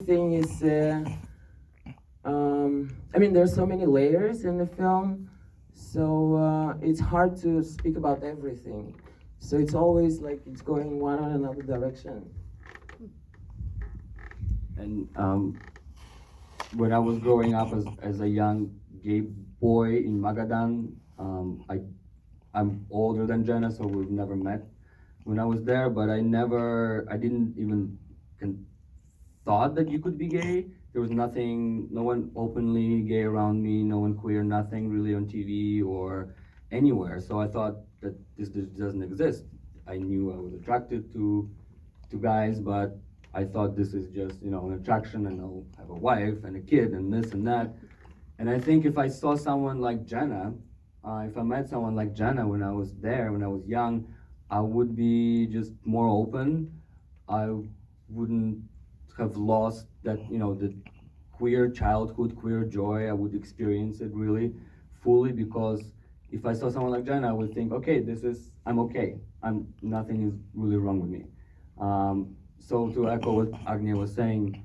Thing is, I mean, there's so many layers in the film, so it's hard to speak about everything. So it's always like it's going one or another direction. And when I was growing up as a young gay boy in Magadan, I'm older than Jenna, so we've never met when I was there, but I didn't even thought that you could be gay. There was nothing, no one openly gay around me, no one queer, nothing really on TV or anywhere. So I thought that this doesn't exist. I knew I was attracted to guys, but I thought this is just, an attraction, and I'll have a wife and a kid and this and that. And I think if I saw someone like Jenna, if I met someone like Jenna when I was there, when I was young, I would be just more open. I wouldn't have lost that, the queer childhood, queer joy. I would experience it really fully, because if I saw someone like Jenna, I would think, okay, I'm okay. Nothing is really wrong with me. So to echo what Agniia was saying,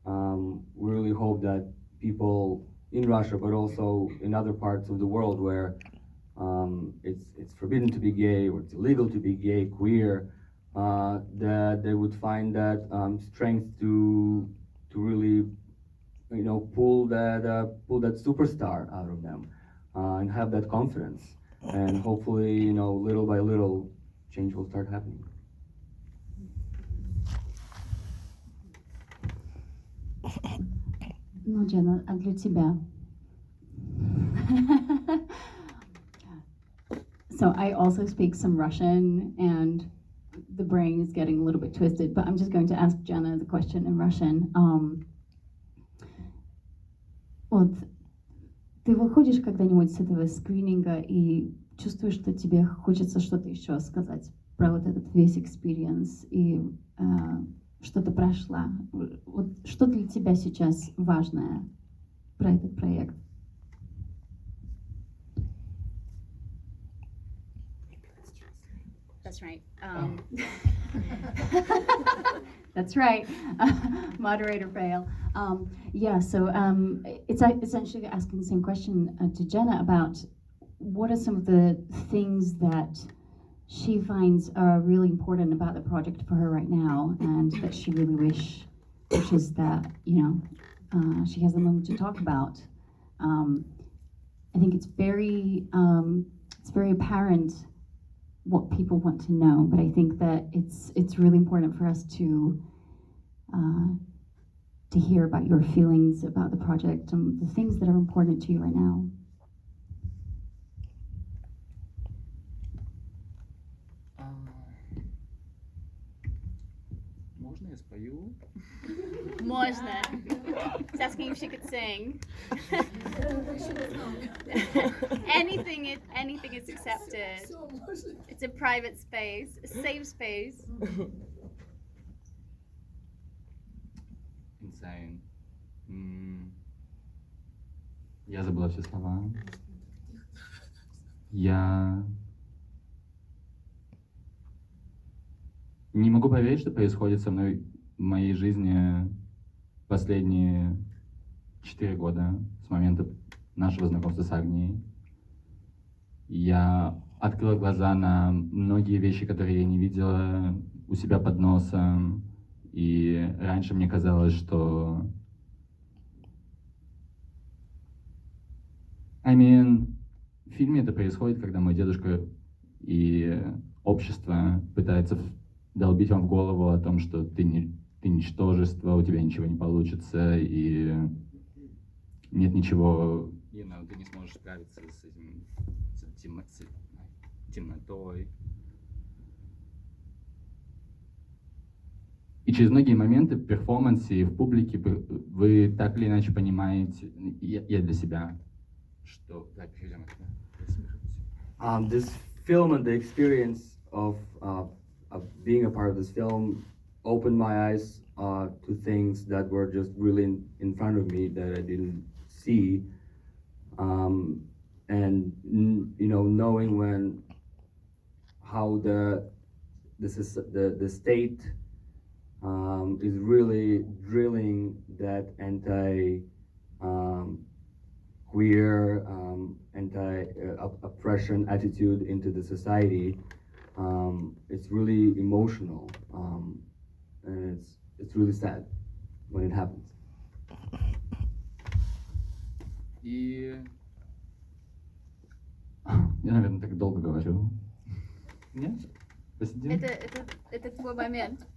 we really hope that people in Russia, but also in other parts of the world where it's forbidden to be gay, or it's illegal to be gay, queer, that they would find that strength to really, pull that superstar out of them, and have that confidence, and hopefully, little by little, change will start happening. Ну, Jenna, а для тебя? So I also speak some Russian, and the brain is getting a little bit twisted, but I'm just going to ask Jenna the question in Russian. Вот ты выходишь когда-нибудь с этого скрининга и чувствуешь, что тебе хочется что-то еще сказать про вот этот весь experience и что ты прошла? Вот что для тебя сейчас важное про этот проект? That's right. That's right. Moderator fail. Yeah, so it's essentially asking the same question to Jenna about what are some of the things that she finds are really important about the project for her right now, and that she really wishes that, she has a moment to talk about. I think it's very apparent what people want to know, but I think that it's really important for us to hear about your feelings about the project and the things that are important to you right now. Можно я спою? Можно. He's asking if she could sing. Anything is accepted. It's a private space, a safe space. Insane. Я забыла все слова. Я не могу поверить, что происходит со мной в моей жизни последние 4 года с момента нашего знакомства с Агнией. Я открыла глаза на многие вещи, которые я не видела у себя под носом. И раньше мне казалось, что... в фильме это происходит, когда мой дедушка и общество пытается долбить вам в голову о том, что ты ничтожество, у тебя ничего не получится, и нет ничего... ты не сможешь справиться с этим, с темнотой. И через многие моменты в перформансе и в публике вы так или иначе понимаете, я для себя, что... This film and the experience of being a part of this film opened my eyes to things that were just really in front of me that I didn't see. And knowing how the state is really drilling that anti queer, anti oppression attitude into the society. It's really emotional, and it's really sad when it happens. И я, наверное, так долго говорю. Нет? Посидим? Это твой момент.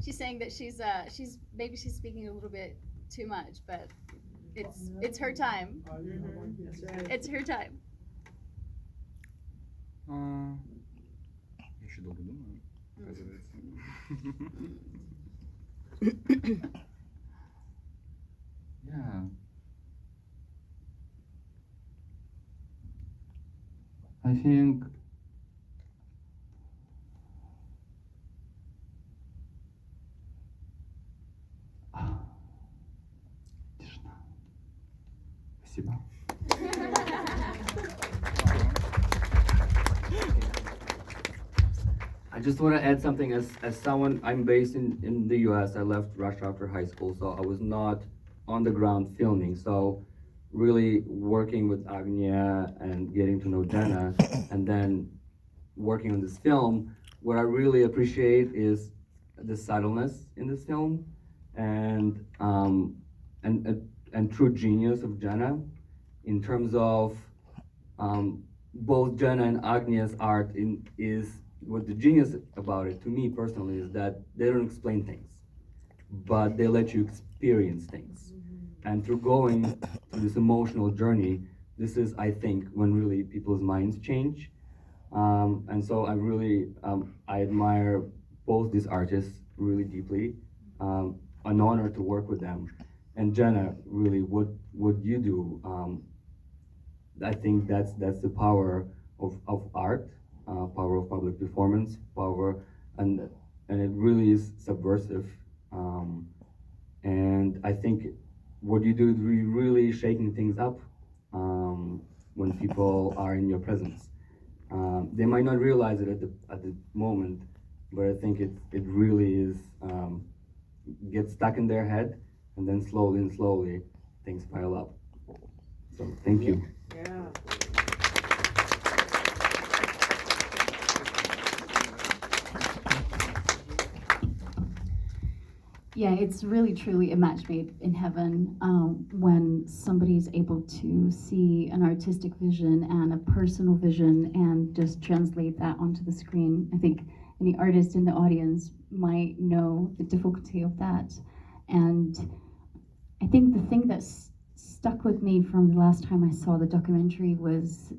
She's saying that she's maybe she's speaking a little bit too much, but it's her time. It's her time. Я еще долго думаю, оказывается. Yeah. I think тишина. Спасибо. I just want to add something. As someone, I'm based in the US. I left Russia after high school, so I was not on the ground filming. So really working with Agniia and getting to know Jenna, and then working on this film, what I really appreciate is the subtleness in this film, and true genius of Jenna, in terms of both Jenna and Agniia's art is what the genius about it, to me personally, is that they don't explain things, but they let you experience things. And through going through this emotional journey, this is, I think, when really people's minds change. And so I really, I admire both these artists really deeply. An honor to work with them. And Jenna, really, what you do, I think that's the power of art, power of public performance, power, and it really is subversive. And I think what you do is really shaking things up when people are in your presence. They might not realize it at the moment, but I think it really is gets stuck in their head, and then slowly and slowly things pile up. So thank you. Yeah. Yeah, it's really truly a match made in heaven when somebody's able to see an artistic vision and a personal vision and just translate that onto the screen. I think any artist in the audience might know the difficulty of that. And I think the thing that stuck with me from the last time I saw the documentary was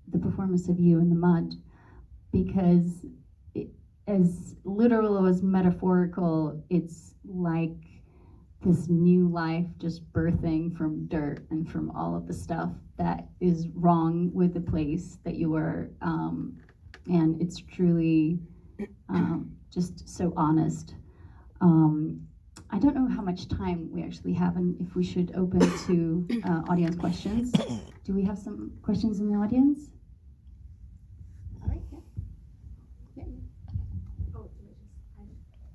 the performance of you in the mud, because as literal as metaphorical, it's like this new life just birthing from dirt and from all of the stuff that is wrong with the place that you were. And it's truly just so honest. I don't know how much time we actually have and if we should open to audience questions. Do we have some questions in the audience? All right, yeah. Oh,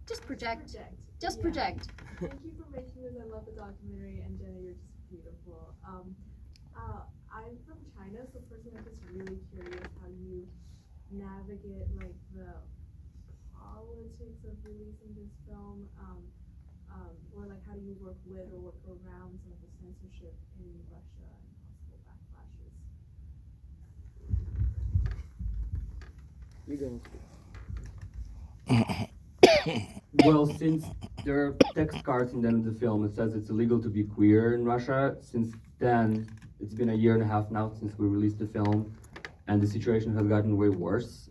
Just project. Just Yeah. project. Thank you for making this. I love the documentary, and Jenna, you're just beautiful. I'm from China, so personally, I'm just really curious how you navigate like the politics of releasing this film, or like how do you work with or work around some of the censorship in Russia and possible backlashes? You go. Well, since there are text cards in the end of the film, it says it's illegal to be queer in Russia. Since then, it's been a year and a half now since we released the film, and the situation has gotten way worse.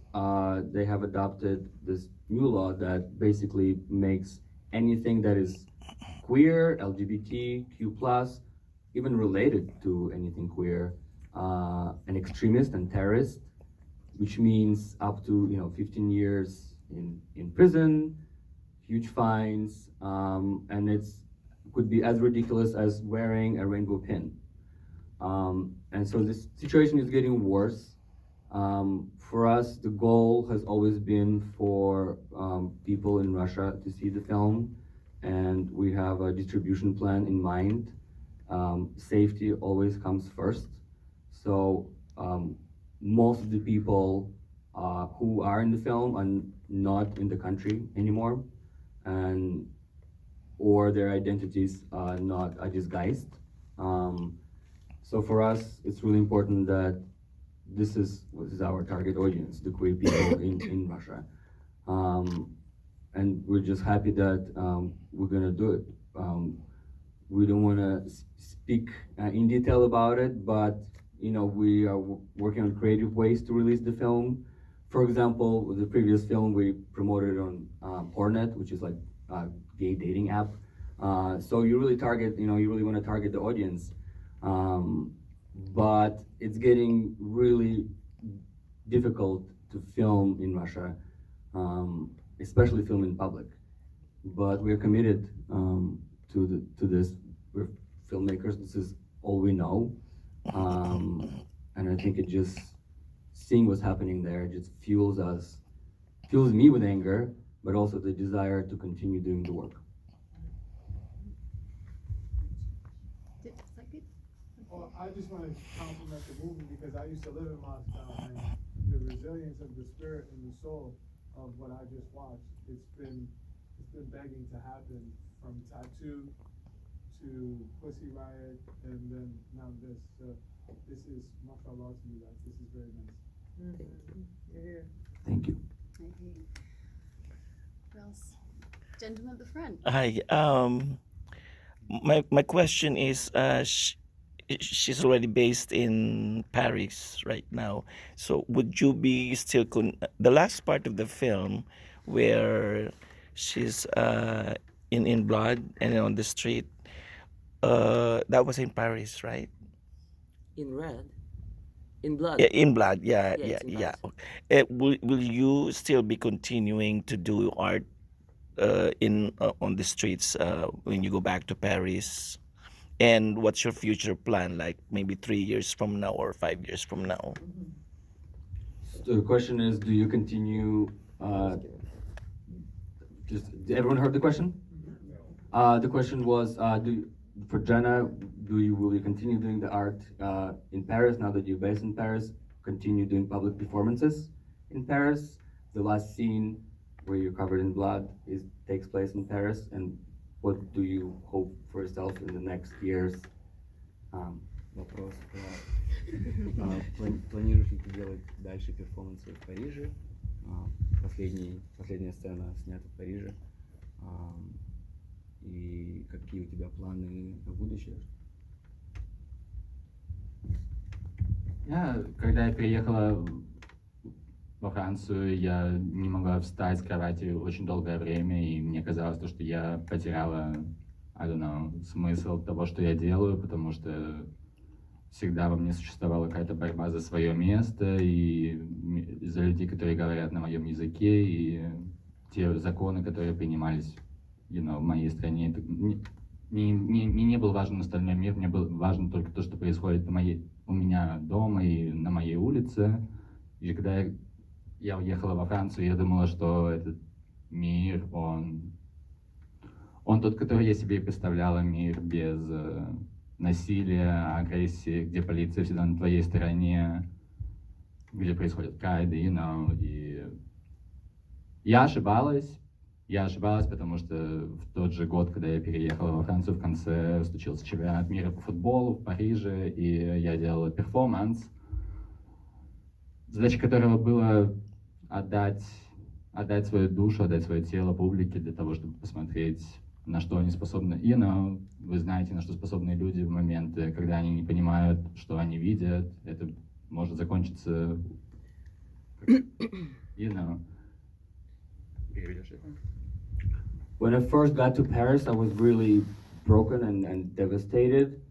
They have adopted this new law that basically makes anything that is queer, LGBTQ+, even related to anything queer, an extremist and terrorist, which means up to 15 years in prison, huge fines, and could be as ridiculous as wearing a rainbow pin. And so this situation is getting worse. For us, the goal has always been for people in Russia to see the film, and we have a distribution plan in mind. Safety always comes first. So most of the people who are in the film are not in the country anymore, and or their identities are disguised. So for us, it's really important that this is our target audience, the queer people in Russia. And we're just happy that we're gonna do it. We don't wanna speak in detail about it, but you know, we are working on creative ways to release the film. For example, with the previous film, we promoted it on Pornnet, which is like a gay dating app. So you really wanna target the audience. But it's getting really difficult to film in Russia, especially film in public. But we're committed to this. We're filmmakers. This is all we know, and I think it just seeing what's happening there just fuels me with anger, but also the desire to continue doing the work. Is that good? Well, I just want to compliment the movie because I used to live in Moscow, and the resilience of the spirit and the soul of what I just watched, it's been begging to happen, from Tattoo to Pussy Riot, and then now this. So this is mashallah to you guys. This is very nice. Thank you. Okay. Who else? Gentleman at the front. Hi. My question is, she's already based in Paris right now. So would you be still the last part of the film where she's in blood and on the street? That was in Paris, right? In red, in blood. Yeah, in blood. Yeah, Yeah, yeah, it's in yeah. Paris. Will you still be continuing to do art on the streets when you go back to Paris? And what's your future plan, like maybe 3 years from now or 5 years from now? So the question is, do you continue? Did everyone heard the question? The question was, for JENNA, will you continue doing the art in Paris now that you're based in Paris? Continue doing public performances in Paris? The last scene where you're covered in blood takes place in Paris, and what do you hope for yourself in the next years? Вопрос планируешь ли ты делать дальше перформансы в Париже? Последняя сцена снята в Париже. И какие у тебя планы на будущее? Когда я переехала во Францию, я не могла встать с кровати очень долгое время, и мне казалось, что я потеряла, смысл того, что я делаю, потому что всегда во мне существовала какая-то борьба за свое место и за людей, которые говорят на моем языке, и те законы, которые принимались в моей стране. Мне не был важен остальной мир, мне было важно только то, что происходит у меня дома и на моей улице. И когда я уехала во Францию, я думала, что этот мир, он тот, который я себе и представляла, мир без насилия, агрессии, где полиция всегда на твоей стороне, где происходят кайды, и я ошибалась, потому что в тот же год, когда я переехала во Францию, в конце случился чемпионат мира по футболу в Париже, и я делала перформанс, задача которого была отдать свою душу, отдать свое тело публике для того, чтобы посмотреть, на что они способны. Вы знаете, на что способны люди в моменты, когда они не понимают, что они видят. Это может закончиться, переведешь это? When I first got to Paris, I was really broken and devastated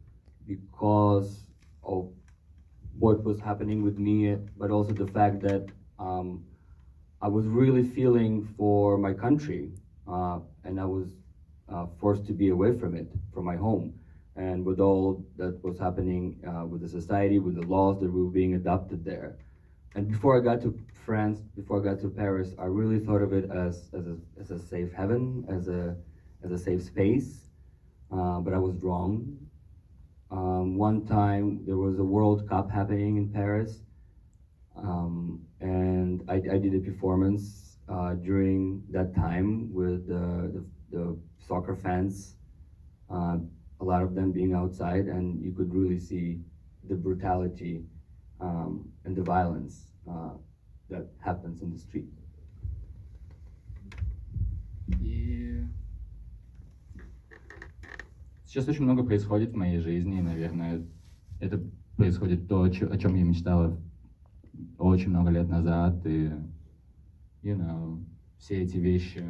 because of what was happening with me, but also the fact that I was really feeling for my country, and I was forced to be away from it, from my home. And with all that was happening with the society, with the laws that were being adopted there, and before I got to France, before I got to Paris, I really thought of it as a safe haven, as a safe space, but I was wrong. One time there was a World Cup happening in Paris, and I did a performance during that time with the soccer fans, a lot of them being outside, and you could really see the brutality and the violence that happens in the street. И сейчас очень много происходит в моей жизни, и, наверное, это происходит то, о чем я мечтала очень много лет назад, и, все эти вещи.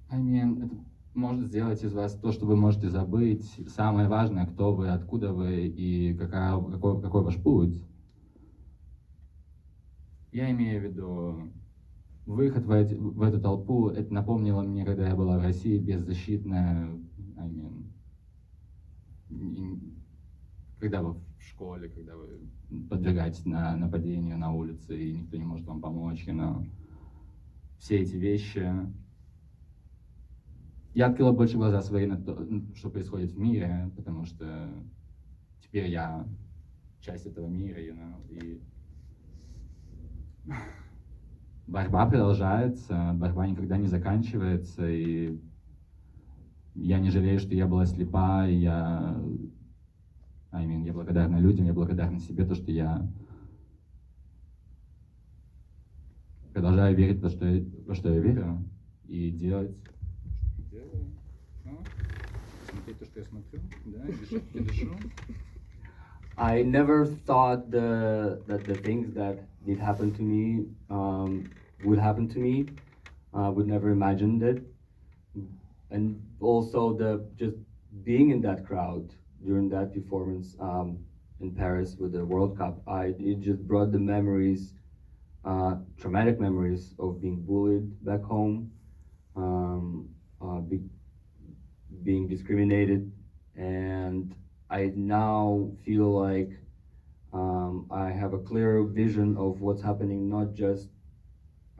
Это может сделать из вас то, что вы можете забыть. Самое важное, кто вы, откуда вы и какой ваш путь. Я имею в виду выход в эту толпу. Это напомнило мне, когда я была в России, беззащитная. Когда вы в школе, когда вы подвергаетесь нападению на улице, и никто не может вам помочь. Все эти вещи. Я открыла больше глаза свои на то, что происходит в мире, потому что теперь я часть этого мира, и борьба продолжается, борьба никогда не заканчивается, и я не жалею, что я была слепа, и я благодарна людям, я благодарна себе, то, что я продолжаю верить во что я верю, и делать. Смотреть то, что я смотрю, да, и дышу. I never thought that the things that did happen to me would happen to me. Would never imagined it, and also just being in that crowd during that performance in Paris with the World Cup. It just brought the memories, traumatic memories of being bullied back home, being discriminated, and I now feel like I have a clear vision of what's happening, not just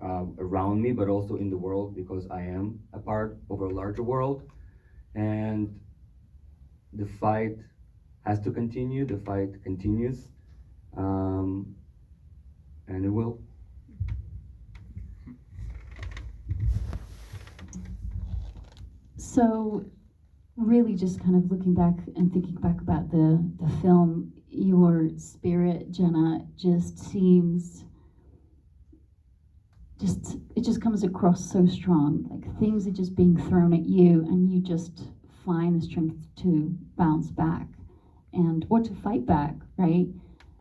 around me, but also in the world, because I am a part of a larger world, and the fight has to continue. The fight continues, and it will. So, really just kind of looking back and thinking back about the film, your spirit, Jenna, just seems, it just comes across so strong. Like things are just being thrown at you and you just find the strength to bounce back or to fight back, right?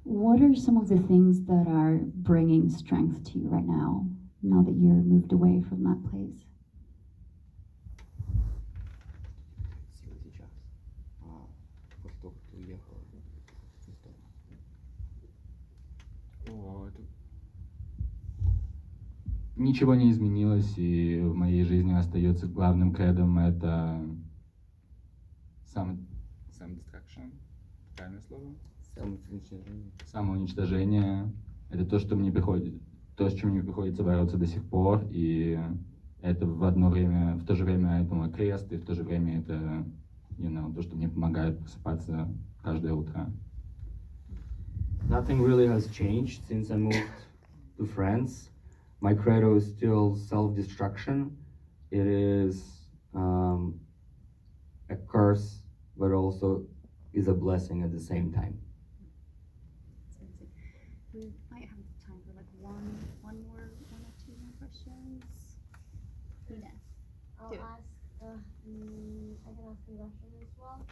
What are some of the things that are bringing strength to you right now that you're moved away from that place? Сейчас, после того, как ты уехала из дома. Ничего не изменилось, и в моей жизни остается главным кредом это самодистракшн, правильное слово? Самоуничтожение. Это то, что мне приходит, то, с чем мне приходится бороться до сих пор, и это в то же время это мой крест, и в то же время это, то, что мне помогает просыпаться каждое утро. Nothing really has changed since I moved to France. My credo is still self-destruction. It is a curse, but also is a blessing at the same time. We might have time for like one or two more questions. Nina, I'll ask, I can ask a Russian as well.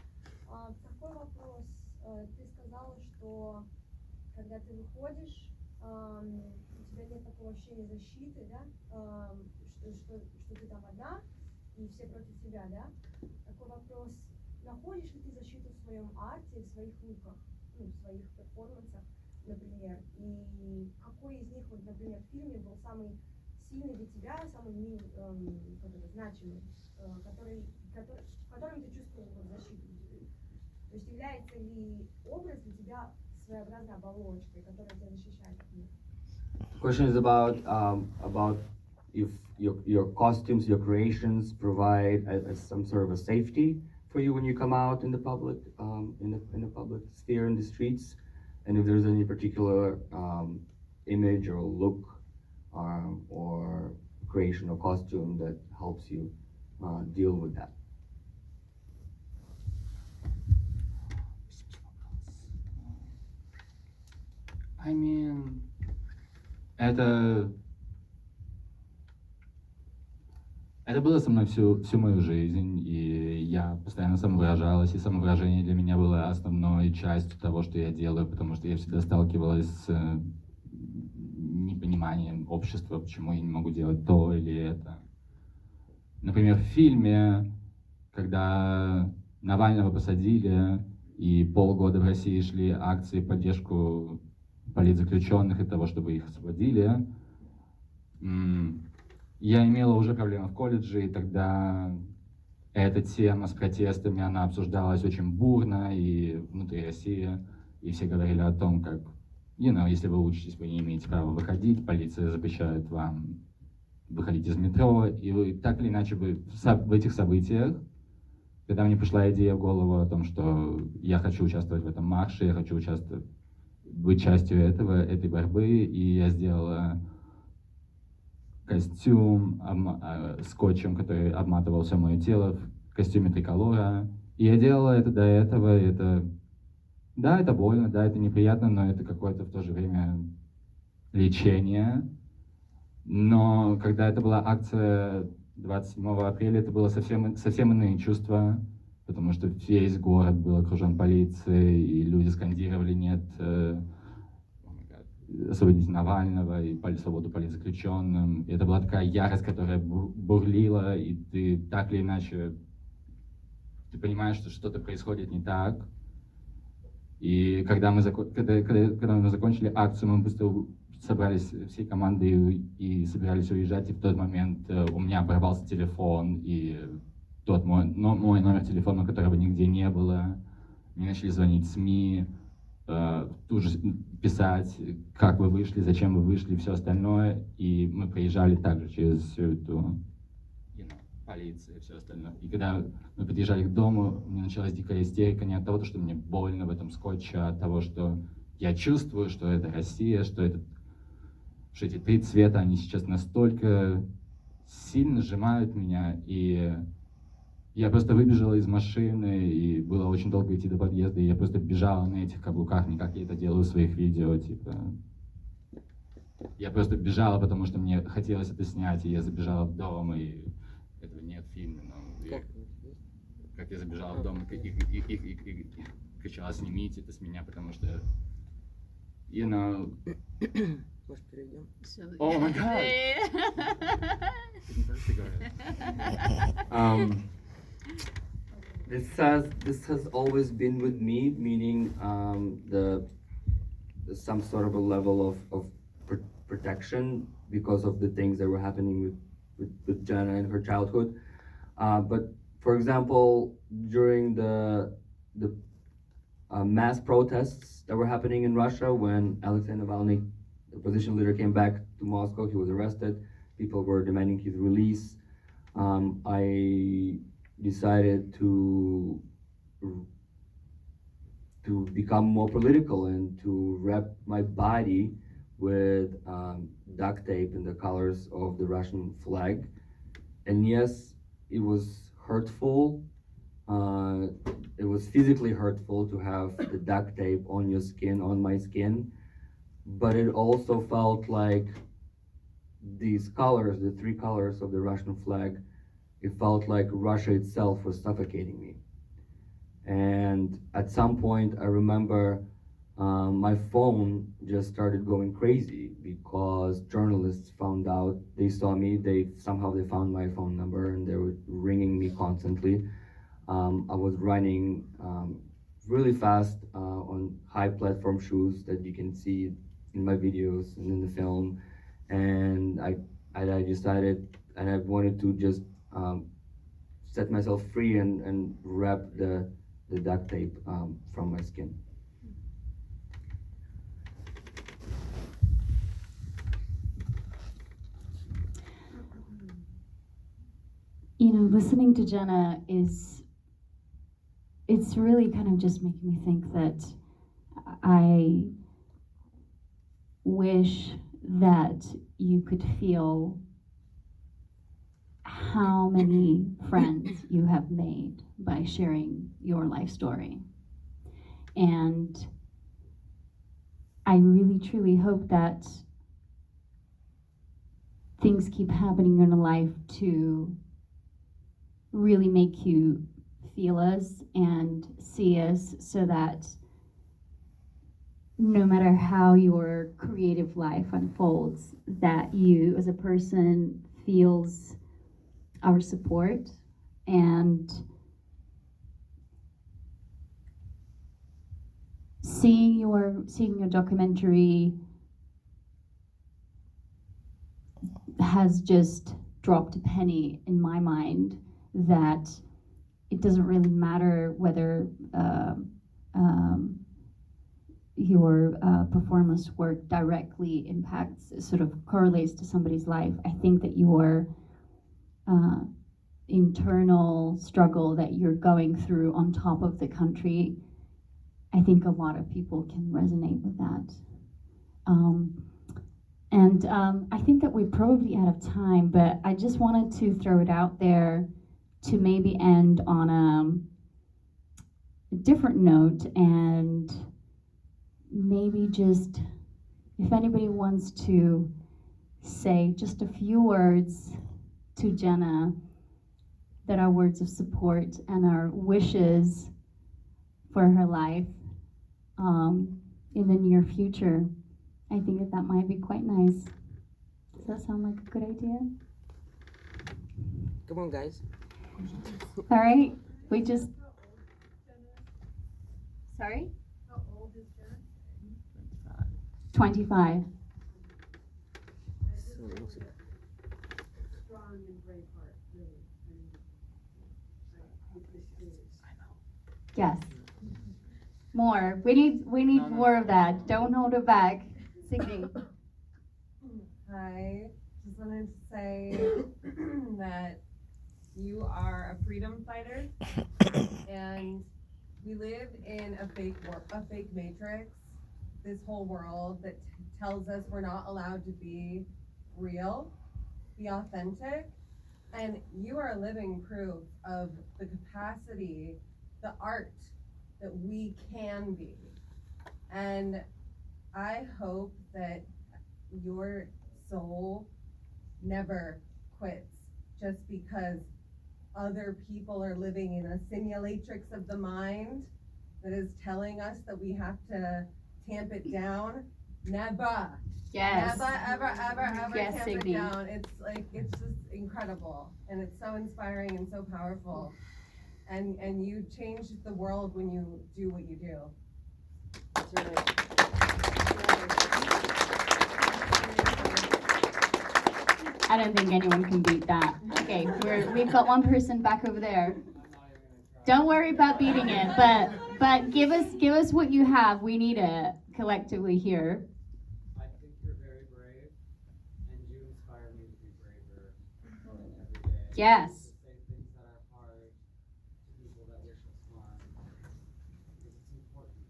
Такой вопрос. Ты сказала, что когда ты выходишь, у тебя нет такого ощущения защиты, да? Что ты там одна и все против тебя, да? Такой вопрос. Находишь ли ты защиту в своем арте, в своих луках, в своих перформансах, например? И какой из них, вот, например, в фильме был самый сильный для тебя, самый значимый, в котором ты чувствовал защиту? То есть является ли образ для тебя своеобразной оболочкой, которая тебя защищает от них. The question is about if your costumes, your creations provide some sort of a safety for you when you come out in the public, in the public sphere in the streets, and if there's any particular image or look or creation or costume that helps you deal with that. I mean, это было со мной всю мою жизнь, и я постоянно самовыражалась, и самовыражение для меня было основной частью того, что я делаю, потому что я всегда сталкивалась с непониманием общества, почему я не могу делать то или это. Например, в фильме, когда Навального посадили, и полгода в России шли акции в поддержку политзаключенных и того, чтобы их освободили, я имела уже проблемы в колледже, и тогда эта тема с протестами, она обсуждалась очень бурно и внутри России, и все говорили о том, как, если вы учитесь, вы не имеете права выходить, полиция запрещает вам выходить из метро, и вы так или иначе в этих событиях, когда мне пришла идея в голову о том, что я хочу участвовать в этом марше, я хочу быть частью этой борьбы, и я сделала костюм скотчем, который обматывал все мое тело в костюме триколора. И я делала это до этого, и да, это больно, да, это неприятно, но это какое-то в то же время лечение. Но когда это была акция 27 апреля, это было совсем иные чувства, потому что весь город был окружен полицией, и люди скандировали «нет, освободить Навального» и свободу политзаключенным. И это была такая ярость, которая бурлила, и ты так или иначе, ты понимаешь, что что-то происходит не так. И когда мы закончили акцию, мы быстро собрались всей командой и собирались уезжать, и в тот момент у меня оборвался телефон, и мой номер телефона, которого нигде не было. Мне начали звонить СМИ, тут же писать, как вы вышли, зачем вы вышли, и все остальное. И мы проезжали также через всю эту полицию и все остальное. И когда мы подъезжали к дому, у меня началась дикая истерика не от того, что мне больно в этом скотче, а от того, что я чувствую, что это Россия, что эти три цвета, они сейчас настолько сильно сжимают меня, и я просто выбежала из машины, и было очень долго идти до подъезда, и я просто бежала на этих каблуках, не как я это делаю в своих видео, Я просто бежала, потому что мне хотелось это снять, и я забежала в дом, и этого нет в фильме, но как я забежала в дом и кричала: «Снимите это с меня», потому что, Может, перейдем? Oh my God! This has always been with me, meaning some sort of a level of protection because of the things that were happening with Jenna in her childhood. But for example, during the mass protests that were happening in Russia when Alexei Navalny, the opposition leader, came back to Moscow, he was arrested. People were demanding his release. I decided to become more political and to wrap my body with duct tape in the colors of the Russian flag. And yes, it was hurtful. It was physically hurtful to have the duct tape on your skin, on my skin. But it also felt like these colors, the three colors of the Russian flag, it felt like Russia itself was suffocating me. And at some point, I remember my phone just started going crazy because journalists found out, they saw me, somehow they found my phone number and they were ringing me constantly. I was running really fast on high platform shoes that you can see in my videos and in the film. And I decided, and I wanted to just set myself free and wrap the duct tape from my skin. listening to Jenna it's really kind of just making me think that I wish that you could feel how many friends you have made by sharing your life story. And I really truly hope that things keep happening in your life to really make you feel us and see us, so that no matter how your creative life unfolds, that you as a person feels our support. And seeing your documentary has just dropped a penny in my mind, that it doesn't really matter whether your performance work directly impacts, sort of correlates to somebody's life. I think that your internal struggle that you're going through on top of the country, I think a lot of people can resonate with that. I think that we're probably out of time, but I just wanted to throw it out there to maybe end on a different note, and maybe just, if anybody wants to say just a few words to Jenna that are words of support and are wishes for her life in the near future, I think that might be quite nice. Does that sound like a good idea? Come on, guys. All right, we just... Sorry? How old is Jenna? 25. Strong and brave heart, really. I appreciate it. Yes. More. We need more of that. Don't hold it back. Signy. Hi. Just wanted to say that you are a freedom fighter, and we live in a fake matrix. This whole world that tells us we're not allowed to be real, be authentic, and you are a living proof of the capacity, the art that we can be. And I hope that your soul never quits just because other people are living in a simulatrix of the mind that is telling us that we have to tamp it down. Never. Yes. Never, ever Yes, tamp Signy. it down. It's just incredible, and it's so inspiring and so powerful. And you change the world when you do what you do. That's right. I don't think anyone can beat that. Okay, we've got one person back over there. Don't worry about beating it, but give us what you have. We need it collectively here. I think you're very brave, and you inspire me to be braver every day. Yes. To say things that are hard to people that wish us harm, because it's important,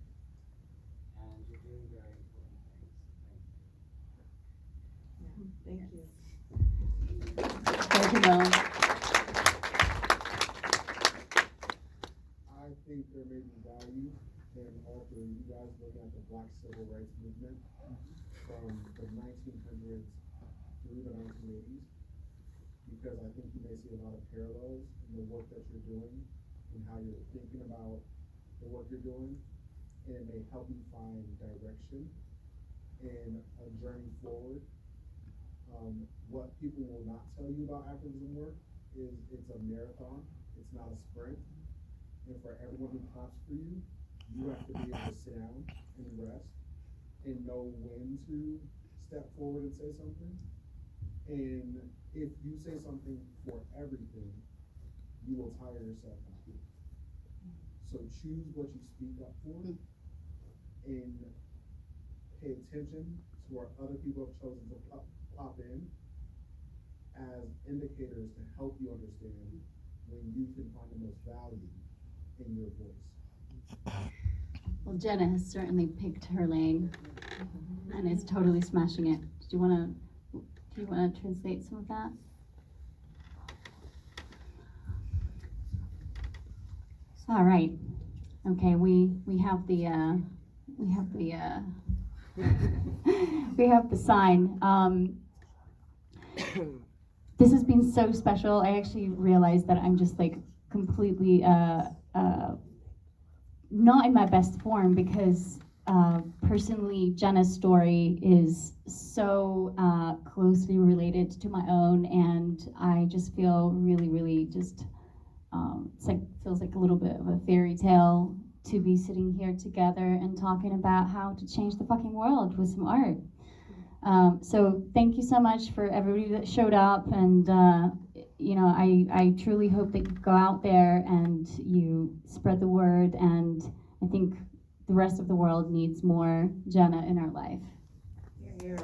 and you're doing very important things. Thank you. Thank you. Thank you, Will. I think there may be value in also you guys looking at the Black Civil Rights Movement from the 1900s through the 1980s, because I think you may see a lot of parallels in the work that you're doing and how you're thinking about the work you're doing, and it may help you find direction and a journey forward. What people will not tell you about activism work is it's a marathon, it's not a sprint. And for everyone who claps for you, you have to be able to sit down and rest and know when to step forward and say something. And if you say something for everything, you will tire yourself out. So choose what you speak up for and pay attention to where other people have chosen to pop in as indicators to help you understand when you can find the most value in your voice? Well, Jenna has certainly picked her lane and is totally smashing it. Do you want to translate some of that? All right. Okay, we have the we have the sign. This has been so special. I actually realized that I'm just like completely not in my best form because personally Jenna's story is so closely related to my own, and I just feel really just feels like a little bit of a fairy tale to be sitting here together and talking about how to change the fucking world with some art. So thank you so much for everybody that showed up, and you know, I truly hope that you go out there and you spread the word, and I think the rest of the world needs more Jenna in our life. Yeah.